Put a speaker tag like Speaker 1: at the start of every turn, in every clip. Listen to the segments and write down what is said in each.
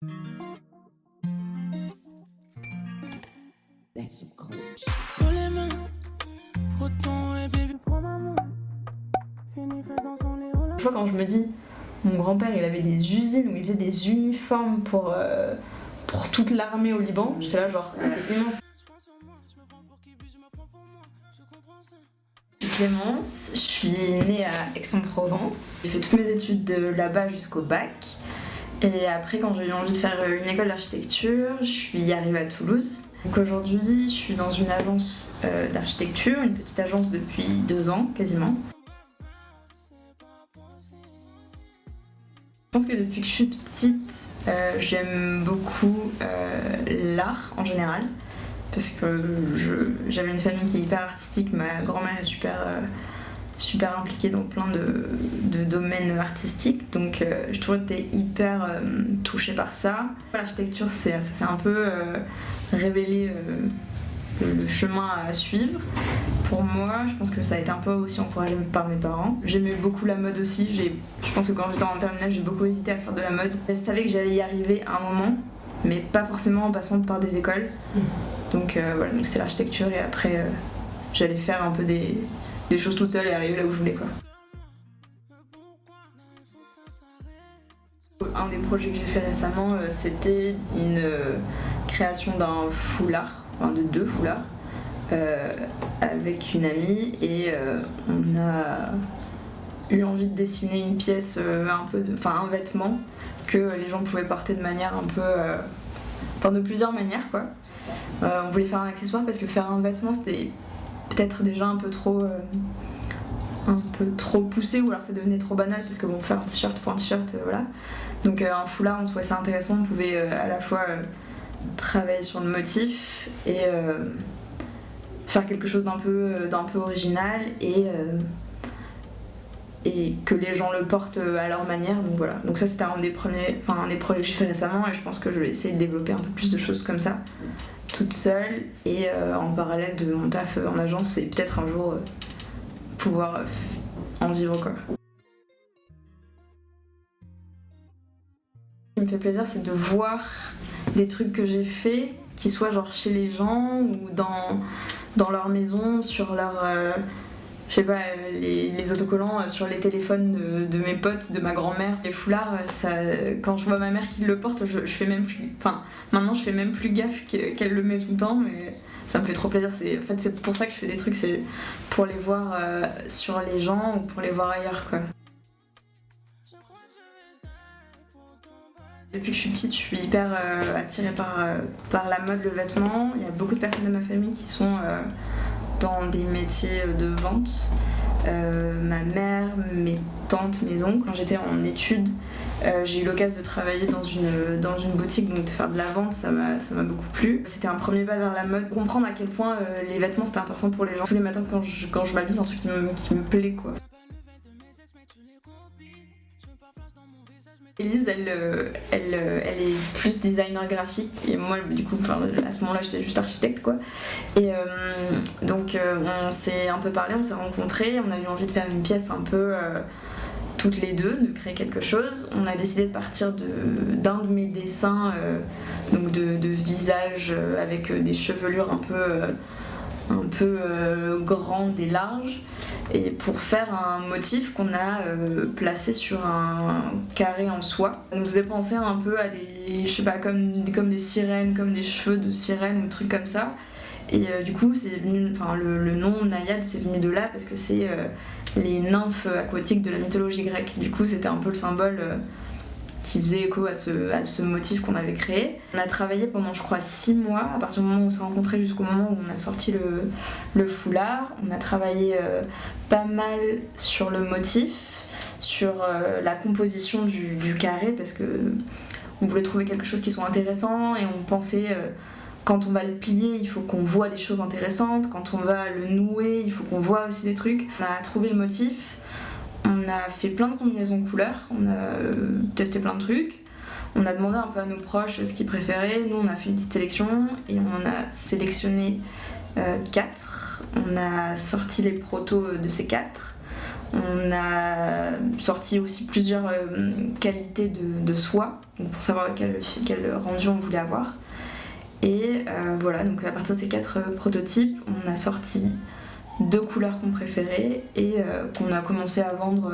Speaker 1: Dans les mains, autant et baby prends ma main. Fini faisant son léon là.
Speaker 2: Une fois quand je me dis, mon grand-père il avait des usines où il faisait des uniformes pour toute l'armée au Liban, j'étais là genre, c'est immense.
Speaker 1: Je pense sur moi, je me prends pour qui, puis je me prends pour moi. Je comprends ça.
Speaker 2: Je suis Clémence, je suis née à Aix-en-Provence. J'ai fait toutes mes études de là-bas jusqu'au bac. Et après, quand j'ai eu envie de faire une école d'architecture, je suis arrivée à Toulouse. Donc aujourd'hui, je suis dans une agence d'architecture, une petite agence depuis 2 ans quasiment. Je pense que depuis que je suis petite, j'aime beaucoup l'art en général. Parce que j'avais une famille qui est hyper artistique, ma grand-mère est super impliquée dans plein de domaines artistiques, donc j'ai toujours été hyper touchée par ça. L'architecture, ça s'est un peu révélé le chemin à suivre. Pour moi, je pense que ça a été un peu aussi encouragé par mes parents. J'aimais beaucoup la mode aussi, je pense que quand j'étais en terminale, j'ai beaucoup hésité à faire de la mode. Je savais que j'allais y arriver à un moment, mais pas forcément en passant par des écoles. Donc voilà, donc c'est l'architecture et après j'allais faire un peu des choses toute seule et arriver là où je voulais quoi. Un des projets que j'ai fait récemment, c'était une création d'un foulard, enfin de 2 foulards, avec une amie et on a eu envie de dessiner une pièce, un vêtement que les gens pouvaient porter de manière un peu, de plusieurs manières quoi. On voulait faire un accessoire parce que faire un vêtement c'était peut-être déjà un peu trop poussé ou alors ça devenait trop banal parce que bon, faire un t-shirt pour un t-shirt, voilà. Donc un foulard on trouvait ça intéressant, on pouvait à la fois travailler sur le motif et faire quelque chose d'un peu original et que les gens le portent à leur manière, donc voilà. Donc ça c'était un des projets que j'ai fait récemment et je pense que je vais essayer de développer un peu plus de choses comme ça, toute seule et en parallèle de mon taf en agence et peut-être un jour pouvoir en vivre quoi. Ce qui me fait plaisir c'est de voir des trucs que j'ai fait qui soient genre chez les gens ou dans leur maison, sur leur... je sais pas, les autocollants sur les téléphones de mes potes, de ma grand-mère, les foulards, quand je vois ma mère qui le porte, je fais même plus... Enfin, maintenant je fais même plus gaffe qu'elle le met tout le temps, mais ça me fait trop plaisir. C'est pour ça que je fais des trucs, c'est pour les voir sur les gens ou pour les voir ailleurs, quoi. Depuis que je suis petite, je suis hyper attirée par la mode, le vêtement. Il y a beaucoup de personnes de ma famille qui sont... dans des métiers de vente. Ma mère, mes tantes, mes oncles. Quand j'étais en études, j'ai eu l'occasion de travailler dans une boutique, donc de faire de la vente, ça m'a beaucoup plu. C'était un premier pas vers la mode, comprendre à quel point les vêtements c'était important pour les gens. Tous les matins quand je m'habille, c'est un truc qui me plaît quoi. Elise, elle est plus designer graphique et moi du coup à ce moment-là j'étais juste architecte quoi. Et donc on s'est un peu parlé, on s'est rencontrés, on a eu envie de faire une pièce un peu toutes les deux, de créer quelque chose. On a décidé de partir d'un de mes dessins, donc de visage avec des chevelures un peu grande et large, et pour faire un motif qu'on a placé sur un carré en soie. Ça nous faisait penser un peu à des, je sais pas, comme des sirènes, comme des cheveux de sirène ou des trucs comme ça. Et du coup, le nom Naïade c'est venu de là parce que c'est les nymphes aquatiques de la mythologie grecque. Du coup, c'était un peu le symbole qui faisait écho à ce motif qu'on avait créé. On a travaillé pendant je crois 6 mois, à partir du moment où on s'est rencontrés jusqu'au moment où on a sorti le foulard. On a travaillé pas mal sur le motif, sur la composition du carré parce que on voulait trouver quelque chose qui soit intéressant et on pensait quand on va le plier il faut qu'on voit des choses intéressantes, quand on va le nouer il faut qu'on voit aussi des trucs. On a trouvé le motif. On a fait plein de combinaisons de couleurs, on a testé plein de trucs, on a demandé un peu à nos proches ce qu'ils préféraient, nous on a fait une petite sélection et on a sélectionné 4, on a sorti les protos de ces 4, On a sorti aussi plusieurs qualités de soie, donc pour savoir quel rendu on voulait avoir. Et voilà, donc à partir de ces 4 prototypes, on a sorti 2 couleurs qu'on préférait et qu'on a commencé à vendre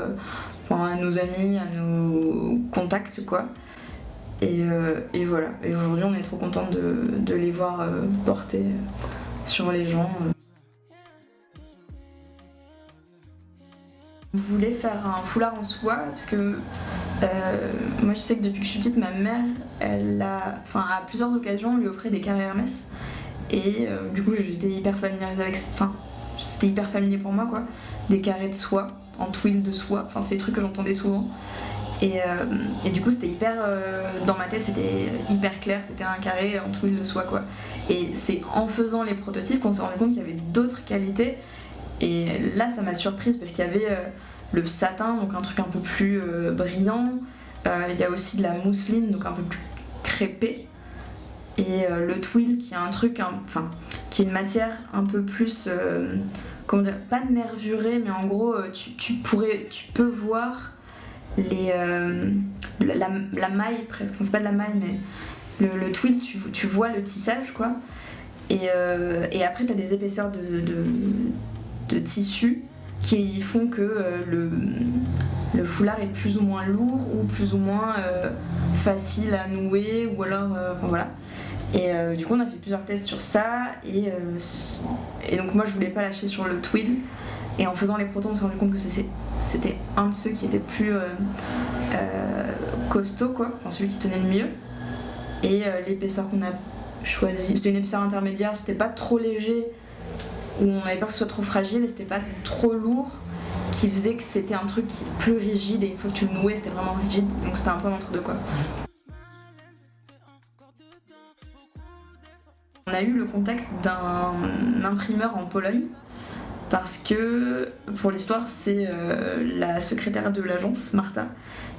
Speaker 2: à nos amis, à nos contacts, quoi. Et voilà, et aujourd'hui on est trop contents de les voir porter sur les gens. On voulait faire un foulard en soie parce que moi je sais que depuis que je suis petite, ma mère, à plusieurs occasions, lui offrait des carrés Hermès. Et du coup j'étais hyper familiarisée avec... c'était hyper familier pour moi, quoi. Des carrés de soie, en twill de soie, c'est des trucs que j'entendais souvent. Et du coup c'était hyper... dans ma tête c'était hyper clair, c'était un carré en twill de soie, quoi. Et c'est en faisant les prototypes qu'on s'est rendu compte qu'il y avait d'autres qualités. Et là ça m'a surprise parce qu'il y avait le satin, donc un truc un peu plus brillant. Il y a aussi de la mousseline, donc un peu plus crêpé. Et le twill qui est un truc, qui est une matière un peu plus, comment dire, pas nervurée, mais en gros tu peux voir la maille presque, c'est pas de la maille, mais le twill, tu vois le tissage, quoi. Et après t'as des épaisseurs de tissu qui font que le foulard est plus ou moins lourd ou plus ou moins facile à nouer, ou alors voilà. Et du coup on a fait plusieurs tests sur ça et donc moi je voulais pas lâcher sur le twill, et en faisant les protons on s'est rendu compte que c'était un de ceux qui était plus costaud, quoi, celui qui tenait le mieux. Et l'épaisseur qu'on a choisi, c'était une épaisseur intermédiaire, c'était pas trop léger où on avait peur que ce soit trop fragile, et c'était pas trop lourd qui faisait que c'était un truc plus rigide, et une fois que tu le nouais c'était vraiment rigide, donc c'était un peu entre deux, quoi. On a eu le contact d'un imprimeur en Pologne parce que, pour l'histoire, c'est la secrétaire de l'agence, Martha,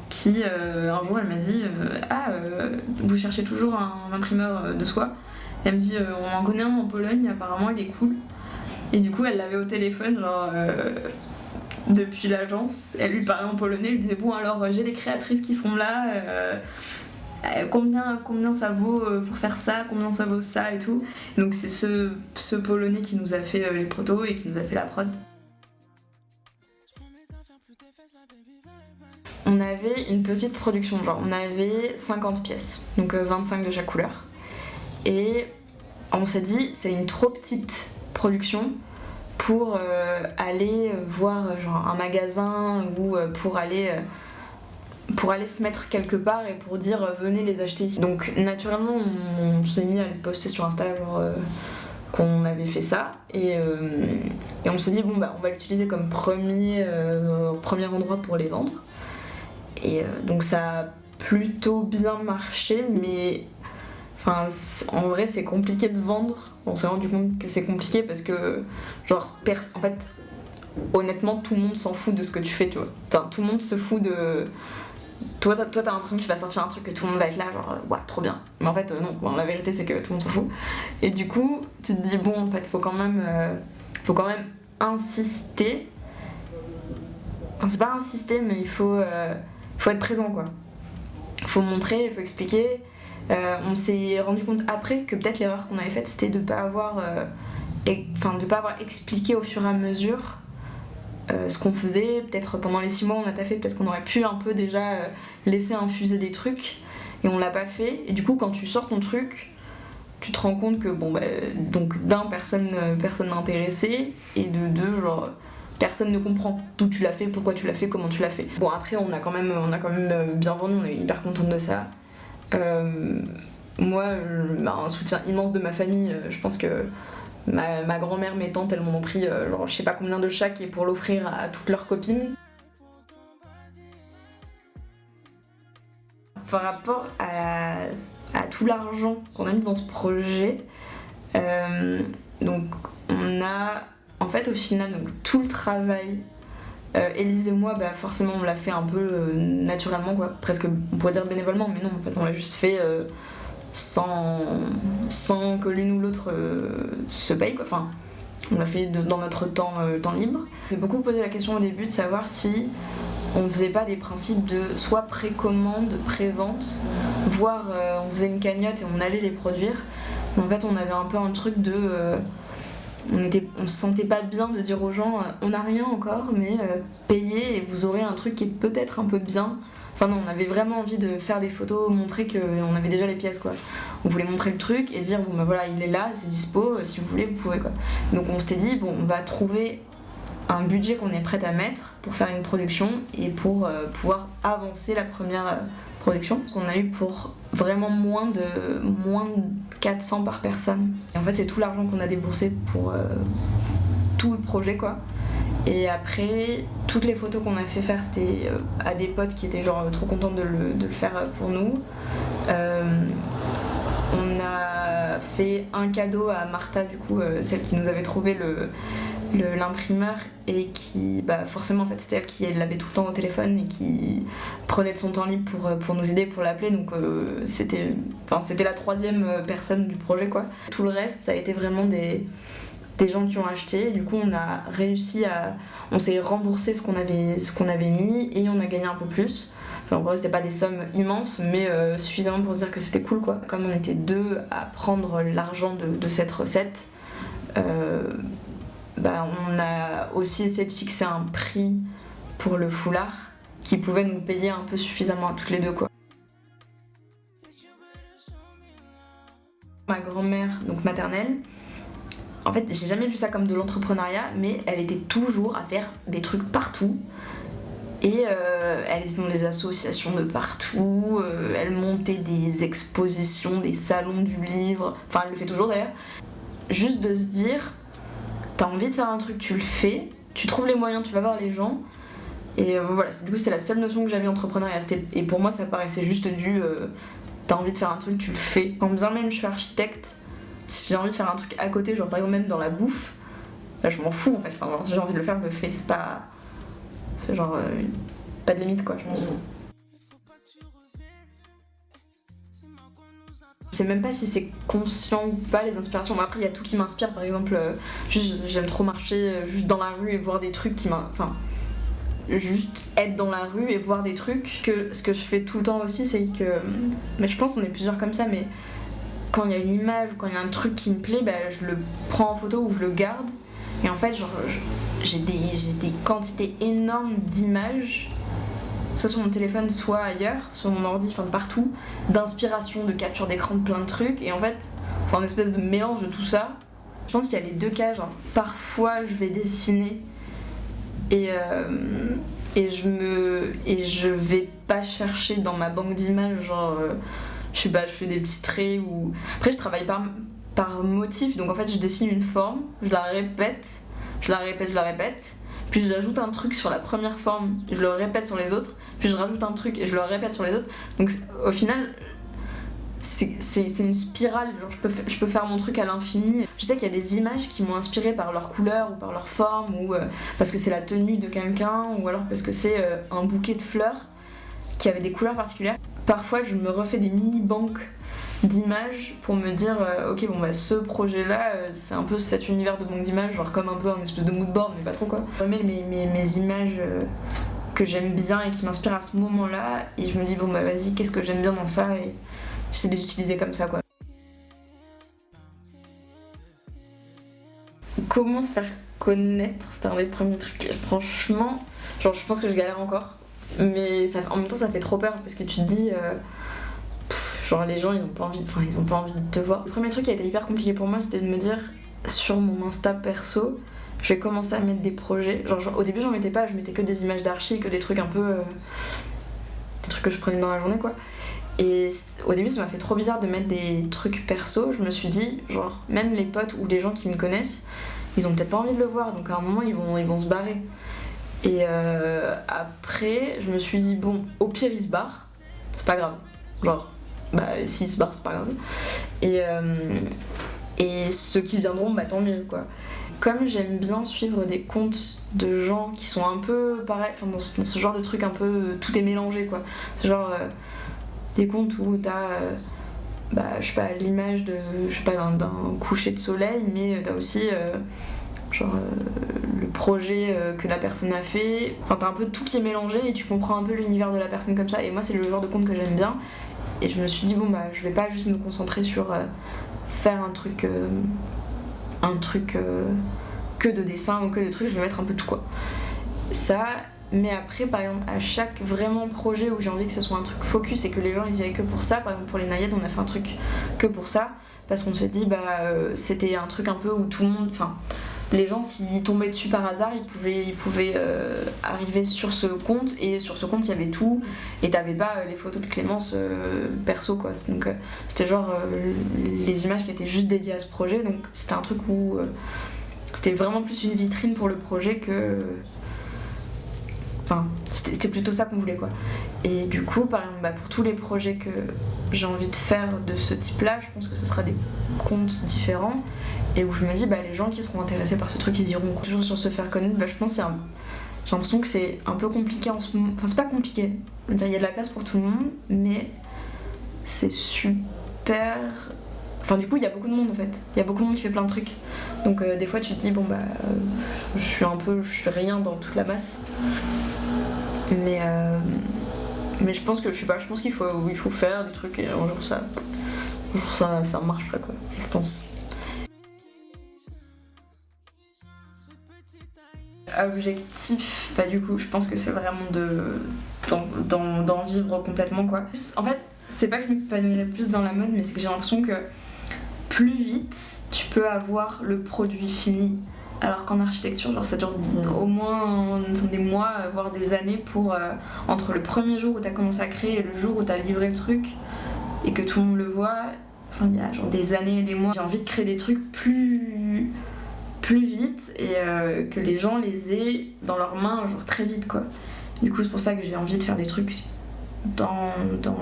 Speaker 2: qui un jour elle m'a dit vous cherchez toujours un imprimeur de soie? Et elle me dit on en connaît un en Pologne, apparemment il est cool. Et du coup elle l'avait au téléphone, genre depuis l'agence, elle lui parlait en polonais, elle lui disait bon alors j'ai les créatrices qui sont là, combien ça vaut pour faire ça, combien ça vaut ça et tout. Et donc c'est ce polonais qui nous a fait les protos et qui nous a fait la prod. On avait une petite production, genre on avait 50 pièces, donc 25 de chaque couleur. Et on s'est dit c'est une trop petite production pour aller voir genre un magasin, ou pour aller se mettre quelque part et pour dire venez les acheter ici. Donc naturellement on s'est mis à le poster sur Insta, genre qu'on avait fait ça, et on s'est dit bon bah on va l'utiliser comme premier endroit pour les vendre. Et donc ça a plutôt bien marché, mais en vrai c'est compliqué de vendre. On s'est rendu compte que c'est compliqué parce que genre en fait honnêtement tout le monde s'en fout de ce que tu fais, tu vois. Enfin, tout le monde se fout de... Toi t'as l'impression que tu vas sortir un truc que tout le monde va être là genre ouais trop bien, mais en fait non, bon, la vérité c'est que tout le monde s'en fout. Et du coup tu te dis bon en fait faut quand même insister. Enfin c'est pas insister, mais il faut être présent, quoi. Faut montrer, il faut expliquer. On s'est rendu compte après que peut-être l'erreur qu'on avait faite c'était de pas avoir expliqué au fur et à mesure ce qu'on faisait. Peut-être pendant les 6 mois on a taffé, peut-être qu'on aurait pu un peu déjà laisser infuser des trucs, et on l'a pas fait. Et du coup quand tu sors ton truc tu te rends compte que bon bah donc d'un personne n'est intéressée, et de deux genre personne ne comprend d'où tu l'as fait, pourquoi tu l'as fait, comment tu l'as fait. Bon après on a quand même bien vendu, on est hyper contente de ça. Moi un soutien immense de ma famille, je pense que ma grand-mère, mes tantes, elles m'en ont pris genre, je sais pas combien de chaque, et pour l'offrir à toutes leurs copines. Par rapport à tout l'argent qu'on a mis dans ce projet, donc on a en fait au final donc, tout le travail, Élise et moi bah, forcément on l'a fait un peu naturellement, quoi, presque on pourrait dire bénévolement, mais non en fait on l'a juste fait sans que l'une ou l'autre se paye, quoi. Enfin On l'a fait dans notre temps libre. J'ai beaucoup posé la question au début de savoir si on faisait pas des principes de soit précommande, pré-vente, voire on faisait une cagnotte et on allait les produire. Mais en fait, on avait un peu un truc de... on se sentait pas bien de dire aux gens on n'a rien encore, mais payez et vous aurez un truc qui est peut-être un peu bien. Enfin non, on avait vraiment envie de faire des photos, montrer qu'on avait déjà les pièces quoi. On voulait montrer le truc et dire bon bah voilà, il est là, c'est dispo, si vous voulez vous pouvez quoi. Donc on s'était dit bon, on va trouver un budget qu'on est prêt à mettre pour faire une production et pour pouvoir avancer la première production. On a eu pour vraiment moins de 400 par personne. Et en fait c'est tout l'argent qu'on a déboursé pour tout le projet quoi. Et après, toutes les photos qu'on a fait faire, c'était à des potes qui étaient genre trop contents de le faire pour nous. On a fait un cadeau à Martha, du coup, celle qui nous avait trouvé l'imprimeur et qui, bah forcément en fait c'était elle qui l'avait tout le temps au téléphone et qui prenait de son temps libre pour nous aider, pour l'appeler. Donc c'était la troisième personne du projet quoi. Tout le reste, ça a été vraiment des gens qui ont acheté. Du coup on a réussi on s'est remboursé ce qu'on avait mis et on a gagné un peu plus. Enfin, en vrai c'était pas des sommes immenses mais suffisamment pour se dire que c'était cool quoi. Comme on était deux à prendre l'argent de cette recette, bah, on a aussi essayé de fixer un prix pour le foulard qui pouvait nous payer un peu suffisamment à toutes les deux quoi. Ma grand-mère, donc maternelle, en fait, j'ai jamais vu ça comme de l'entrepreneuriat, mais elle était toujours à faire des trucs partout. Et elle était dans des associations de partout, elle montait des expositions, des salons du livre, enfin elle le fait toujours d'ailleurs. Juste de se dire, t'as envie de faire un truc, tu le fais, tu trouves les moyens, tu vas voir les gens. Et voilà, du coup c'est la seule notion que j'avais d'entrepreneuriat. Et pour moi ça paraissait juste t'as envie de faire un truc, tu le fais. Quand bien même je suis architecte, si j'ai envie de faire un truc à côté, genre par exemple même dans la bouffe, là je m'en fous en fait, enfin, si j'ai envie de le faire, je le fais, c'est genre pas de limite quoi, je pense. Je sais même pas si c'est conscient ou pas les inspirations, mais après il y a tout qui m'inspire, par exemple juste j'aime trop marcher juste dans la rue et voir des trucs juste être dans la rue et voir des trucs. Ce que je fais tout le temps aussi, c'est que, mais je pense qu'on est plusieurs comme ça, mais quand il y a une image ou quand il y a un truc qui me plaît, bah, je le prends en photo ou je le garde. Et en fait, genre, j'ai des quantités énormes d'images, soit sur mon téléphone, soit ailleurs, sur mon ordi, enfin partout, d'inspiration, de capture d'écran, de plein de trucs. Et en fait, c'est un espèce de mélange de tout ça. Je pense qu'il y a les deux cas, genre, parfois je vais dessiner et je vais pas chercher dans ma banque d'images, genre... je sais pas, je fais des petits traits ou... Après je travaille par motif, donc en fait je dessine une forme, je la répète, puis j'ajoute un truc sur la première forme, je le répète sur les autres, puis je rajoute un truc et je le répète sur les autres. Donc au final, c'est une spirale, genre je peux faire mon truc à l'infini. Je sais qu'il y a des images qui m'ont inspirée par leur couleur ou par leur forme, ou parce que c'est la tenue de quelqu'un, ou alors parce que c'est un bouquet de fleurs qui avait des couleurs particulières. Parfois je me refais des mini-banques d'images pour me dire ok bon bah ce projet là c'est un peu cet univers de banque d'images, genre comme un peu un espèce de mood board mais pas trop quoi. Je remets mes images que j'aime bien et qui m'inspirent à ce moment là et je me dis bon bah vas-y qu'est-ce que j'aime bien dans ça et j'essaie de l'utiliser comme ça quoi. Comment se faire connaître, c'était un des premiers trucs, franchement genre je pense que je galère encore. Mais en même temps ça fait trop peur parce que tu te dis genre les gens ils ont pas envie de te voir. Le premier truc qui a été hyper compliqué pour moi c'était de me dire sur mon Insta perso je vais commencer à mettre des projets. Genre au début j'en mettais pas, je mettais que des images d'archi, que des trucs un peu des trucs que je prenais dans la journée quoi. Et au début ça m'a fait trop bizarre de mettre des trucs perso. Je me suis dit genre même les potes ou les gens qui me connaissent ils ont peut-être pas envie de le voir, donc à un moment ils vont se barrer. Et après, je me suis dit, bon, au pire, il se barre, c'est pas grave. Genre, bah, s'il se barre, c'est pas grave. Et ceux qui viendront, bah, tant mieux, quoi. Comme j'aime bien suivre des comptes de gens qui sont un peu pareil, enfin, dans ce genre de truc un peu, tout est mélangé, quoi. C'est genre des comptes où t'as, bah, je sais pas, l'image d'un coucher de soleil, mais t'as aussi... genre le projet que la personne a fait. Enfin, t'as un peu tout qui est mélangé et tu comprends un peu l'univers de la personne comme ça. Et moi, c'est le genre de compte que j'aime bien. Et je me suis dit, bon, bah, je vais pas juste me concentrer sur faire un truc que de dessin ou que de trucs, je vais mettre un peu tout quoi. Ça, mais après, par exemple, à chaque vraiment projet où j'ai envie que ce soit un truc focus et que les gens ils y aillent que pour ça, par exemple pour les naïades, on a fait un truc que pour ça, parce qu'on s'est dit, c'était un truc un peu où tout le monde, enfin, les gens s'ils tombaient dessus par hasard, ils pouvaient arriver sur ce compte, et sur ce compte il y avait tout, et t'avais pas les photos de Clémence perso quoi. Donc c'était genre les images qui étaient juste dédiées à ce projet, donc c'était un truc où c'était vraiment plus une vitrine pour le projet que. Enfin, c'était plutôt ça qu'on voulait quoi. Et du coup, par exemple, pour tous les projets que j'ai envie de faire de ce type-là, je pense que ce sera des comptes différents et où je me dis, les gens qui seront intéressés par ce truc, ils iront toujours sur se faire connaître. Je pense que j'ai l'impression que c'est un peu compliqué en ce moment. Enfin, c'est pas compliqué. Il y a de la place pour tout le monde, mais c'est super. Enfin, du coup, il y a beaucoup de monde en fait. Il y a beaucoup de monde qui fait plein de trucs. Donc, des fois, tu te dis, je suis rien dans toute la masse. Mais je pense que, je pense qu'il faut faire des trucs et un jour ça marchera quoi, je pense. Objectif, du coup, je pense que c'est vraiment d'en vivre complètement quoi. En fait, c'est pas que je m'épanouirais plus dans la mode, mais c'est que j'ai l'impression que plus vite tu peux avoir le produit fini. Alors qu'en architecture, genre ça dure au moins des mois, voire des années pour entre le premier jour où t'as commencé à créer et le jour où t'as livré le truc et que tout le monde le voit, enfin il y a genre des années et des mois. J'ai envie de créer des trucs plus vite et que les gens les aient dans leurs mains genre très vite quoi. Du coup c'est pour ça que j'ai envie de faire des trucs dans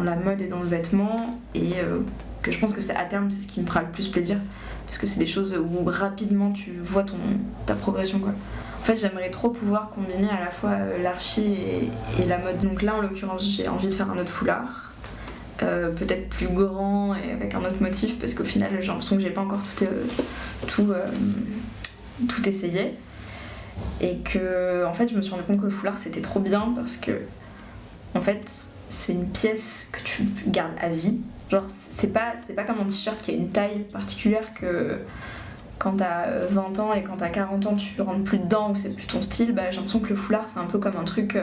Speaker 2: la mode et dans le vêtement et que je pense que à terme c'est ce qui me fera le plus plaisir. Parce que c'est des choses où rapidement tu vois ta progression quoi. En fait j'aimerais trop pouvoir combiner à la fois l'archi et la mode. Donc là en l'occurrence j'ai envie de faire un autre foulard. Peut-être plus grand et avec un autre motif parce qu'au final j'ai l'impression que j'ai pas encore tout essayé. Et que en fait je me suis rendu compte que le foulard c'était trop bien parce que en fait c'est une pièce que tu gardes à vie. Genre c'est pas comme un t-shirt qui a une taille particulière que quand t'as 20 ans et quand t'as 40 ans tu rentres plus dedans ou c'est plus ton style, j'ai l'impression que le foulard c'est un peu comme un truc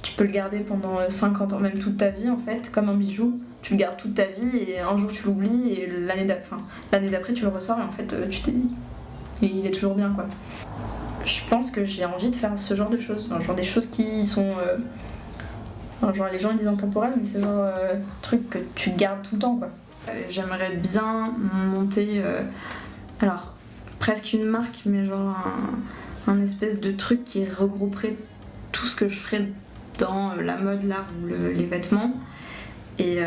Speaker 2: tu peux le garder pendant 50 ans, même toute ta vie en fait, comme un bijou, tu le gardes toute ta vie et un jour tu l'oublies et l'année d'après tu le ressors et en fait il est toujours bien quoi. Je pense que j'ai envie de faire ce genre de choses, genre des choses qui sont genre les gens ils disent intemporels mais c'est genre truc que tu gardes tout le temps quoi. J'aimerais bien monter alors presque une marque mais genre un espèce de truc qui regrouperait tout ce que je ferais dans la mode, l'art ou les vêtements. Et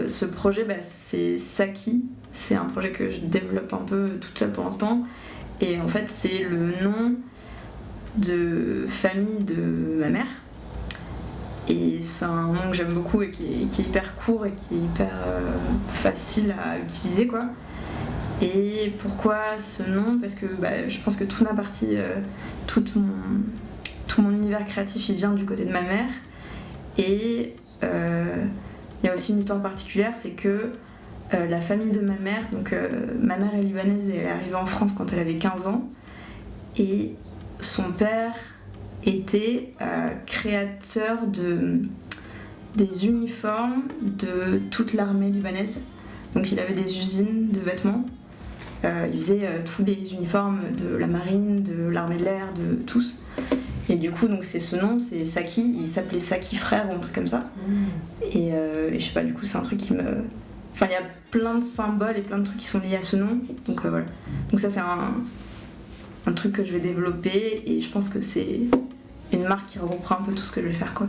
Speaker 2: ce projet c'est Saki, c'est un projet que je développe un peu toute seule pour l'instant et en fait c'est le nom de famille de ma mère. Et c'est un nom que j'aime beaucoup et qui est hyper court et qui est hyper facile à utiliser quoi. Et pourquoi ce nom? Parce que je pense que toute ma partie, tout mon univers créatif il vient du côté de ma mère. Et il y a aussi une histoire particulière, c'est que la famille de ma mère, donc ma mère est libanaise et elle est arrivée en France quand elle avait 15 ans. Et son père était créateur des uniformes de toute l'armée libanaise. Donc il avait des usines de vêtements. Il faisait tous les uniformes de la marine, de l'armée de l'air, de tous. Et du coup, donc c'est ce nom, c'est Saki. Il s'appelait Saki frère ou un truc comme ça. Et je sais pas, du coup, c'est un truc qui me... Enfin, il y a plein de symboles et plein de trucs qui sont liés à ce nom. Donc voilà. Donc ça, c'est un truc que je vais développer et je pense que c'est une marque qui reprend un peu tout ce que je vais faire quoi.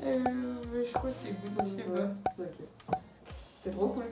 Speaker 3: Je crois que c'est good, je sais pas. C'était trop cool.